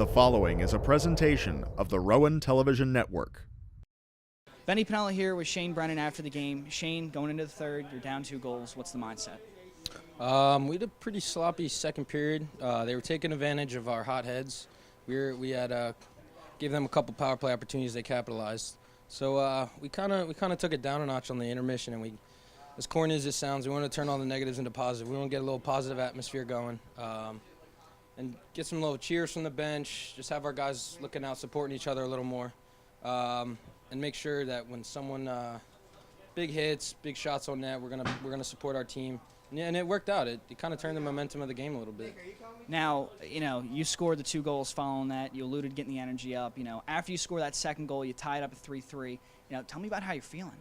The following is a presentation of the Rowan Television Network. Benny Pinella here with Shane Brennan after the game. Shane, going into the third, you're down 2 goals. What's the mindset? We had a pretty sloppy second period. They were taking advantage of our hot heads. We had gave them a couple power play opportunities. They capitalized. So we kind of took it down a notch on the intermission, and as corny as it sounds, we want to turn all the negatives into positive. We want to get a little positive atmosphere going, and get some little cheers from the bench. Just have our guys looking out, supporting each other a little more, and make sure that when someone big hits, big shots on net, we're gonna support our team. And it worked out. It kind of turned the momentum of the game a little bit. Now, you scored the 2 goals following that. You alluded to getting the energy up. After you score that second goal, you tied up at 3-3. Tell me about how you're feeling.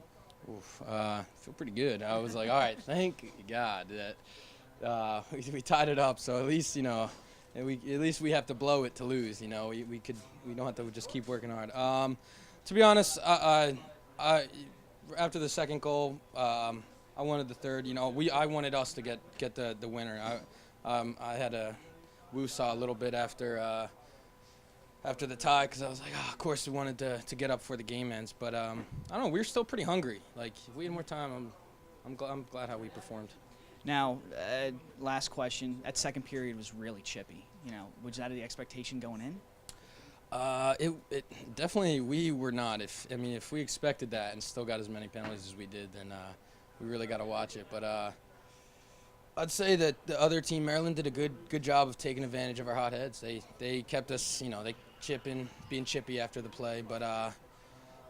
Oof, I feel pretty good. I was like, all right, thank God that we tied it up. So at least we have to blow it to lose. We don't have to just keep working hard. To be honest, I after the second goal, I wanted the third. I wanted us to get the winner. I had a woo-saw a little bit after the tie because I was like, of course we wanted to get up before the game ends. But I don't know. We were still pretty hungry. Like if we had more time, I'm glad how we performed. Now, last question. That second period was really chippy. Was that the expectation going in? It definitely we were not. If we expected that and still got as many penalties as we did, then we really got to watch it. But I'd say that the other team, Maryland, did a good job of taking advantage of our hot heads. They kept us, they being chippy after the play. But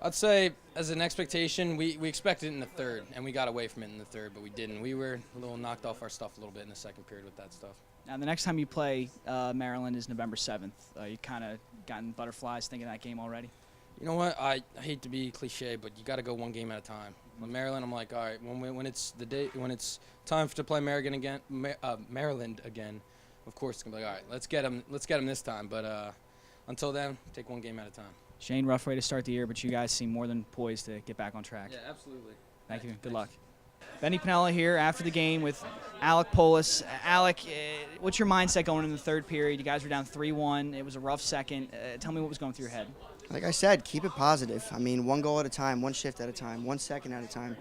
I'd say as an expectation, we expected it in the third, and we got away from it in the third, but we didn't. We were a little knocked off our stuff a little bit in the second period with that stuff. Now, the next time you play Maryland is November 7th. You kind of gotten butterflies thinking of that game already? You know what? I hate to be cliche, but you got to go one game at a time. With Maryland, I'm like, all right, when it's time to play Maryland again, of course it's gonna be like, all right, let's get them this time. But until then, take one game at a time. Shane, rough way to start the year, but you guys seem more than poised to get back on track. Yeah, absolutely. Thank you. Good luck. Benny Pinella here after the game with Alekos Polis. Alek, what's your mindset going into the third period? You guys were down 3-1. It was a rough second. Tell me what was going through your head. Like I said, keep it positive. One goal at a time, one shift at a time, 1 second at a time.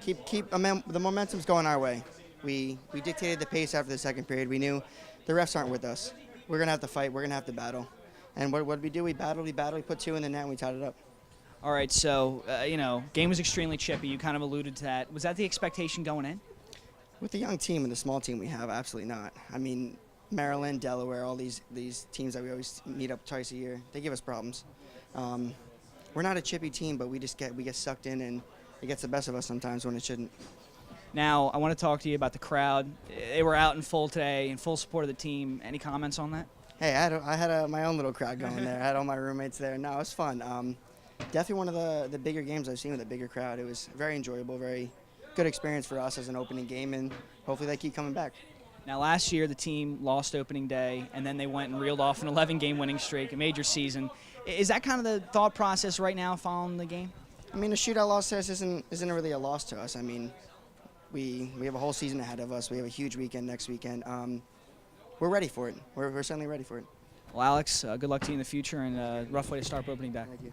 The momentum's going our way. We dictated the pace after the second period. We knew the refs aren't with us. We're going to have to fight. We're going to have to battle. And what did we do? We battled. We put 2 in the net, and we tied it up. All right, so, game was extremely chippy. You kind of alluded to that. Was that the expectation going in? With the young team and the small team we have, absolutely not. Maryland, Delaware, all these teams that we always meet up twice a year, they give us problems. We're not a chippy team, but we get sucked in, and it gets the best of us sometimes when it shouldn't. Now, I want to talk to you about the crowd. They were out in full today, in full support of the team. Any comments on that? Hey, I had my own little crowd going there. I had all my roommates there. No, it was fun. Definitely one of the bigger games I've seen with a bigger crowd. It was very enjoyable, very good experience for us as an opening game, and hopefully they keep coming back. Now, last year the team lost opening day, and then they went and reeled off an 11-game winning streak. It made your season. Is that kind of the thought process right now following the game? A shootout loss to us isn't really a loss to us. We have a whole season ahead of us. We have a huge weekend next weekend. We're ready for it. We're certainly ready for it. Well, Alex, good luck to you in the future, and rough way to start opening back. Thank you.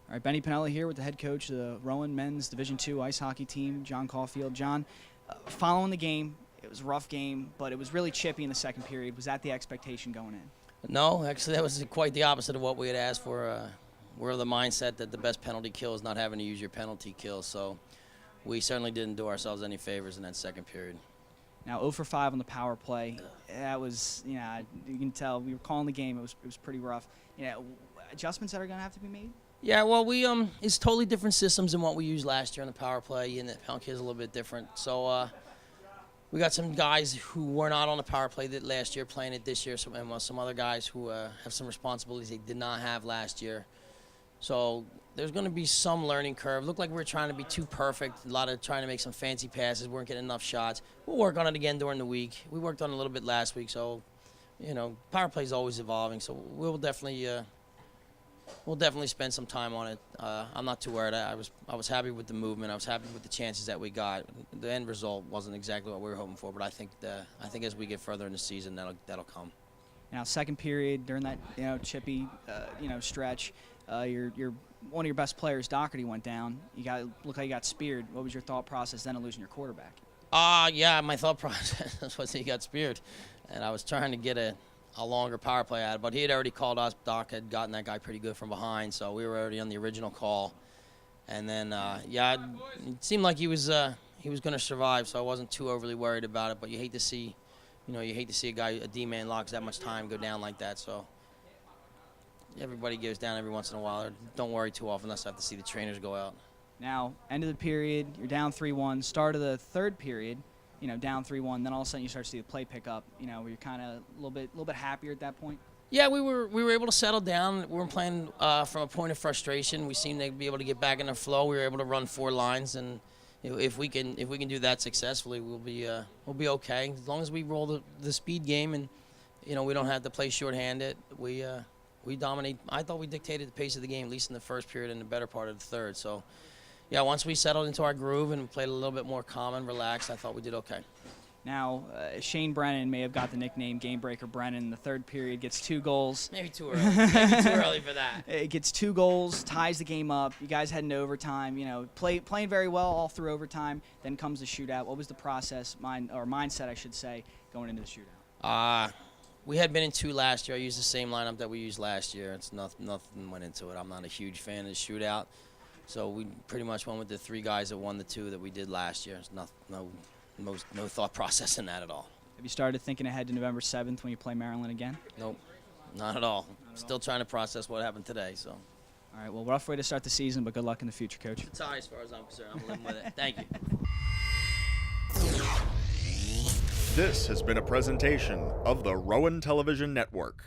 All right, Benny Pinella here with the head coach of the Rowan men's Division II ice hockey team, John Caulfield. John, following the game, it was a rough game, but it was really chippy in the second period. Was that the expectation going in? No, actually that was quite the opposite of what we had asked for. We're of the mindset that the best penalty kill is not having to use your penalty kill, so we certainly didn't do ourselves any favors in that second period. Now 0 for 5 on the power play. That was, you can tell we were calling the game. It was pretty rough. Adjustments that are going to have to be made? Yeah, well, it's totally different systems than what we used last year on the power play, and the penalty kill is a little bit different. So we got some guys who were not on the power play that last year playing it this year, and some other guys who have some responsibilities they did not have last year. So there's going to be some learning curve. Looked like we were trying to be too perfect, a lot of trying to make some fancy passes, weren't getting enough shots. We'll work on it again during the week. We worked on it a little bit last week, so, power play is always evolving, so we'll definitely spend some time on it. I'm not too worried. I was happy with the movement. I was happy with the chances that we got. The end result wasn't exactly what we were hoping for, but I think as we get further in the season, that'll come. Now, second period during that chippy stretch, your one of your best players, Doherty, went down. Looked like you got speared. What was your thought process then of losing your quarterback? Yeah, my thought process was he got speared, and I was trying to get a longer power play out of it, but he had already called us. Doc had gotten that guy pretty good from behind, so we were already on the original call. And then, it seemed like he was going to survive, so I wasn't too overly worried about it. But you hate to see, a guy, a D-man locks that much time go down like that. So everybody goes down every once in a while. Don't worry too often unless I have to see the trainers go out. Now, end of the period, you're down 3-1. Start of the third period, down 3-1. Then all of a sudden you start to see the play pick up. Where you're kind of a little bit happier at that point. Yeah, we were able to settle down. We weren't playing from a point of frustration. We seemed to be able to get back in the flow. We were able to run 4 lines, and if we can do that successfully, we'll be okay. As long as we roll the speed game, and we don't have to play shorthanded. We dominate. I thought we dictated the pace of the game, at least in the first period and the better part of the third. So, yeah, once we settled into our groove and played a little bit more calm and relaxed, I thought we did okay. Now, Shane Brennan may have got the nickname Game Breaker Brennan. In the third period, gets 2 goals. Maybe too early. Maybe too early for that. It gets 2 goals, ties the game up. You guys head into overtime. Playing very well all through overtime. Then comes the shootout. What was the process, mindset, I should say, going into the shootout? We had been in 2 last year. I used the same lineup that we used last year. It's nothing went into it. I'm not a huge fan of the shootout, so we pretty much went with the 3 guys that won the 2 that we did last year. It's no thought process in that at all. Have you started thinking ahead to November 7th when you play Maryland again? Nope, not at all. Still trying to process what happened today. So. All right, well, rough way to start the season, but good luck in the future, Coach. It's a tie as far as I'm concerned. I'm living with it. Thank you. This has been a presentation of the Rowan Television Network.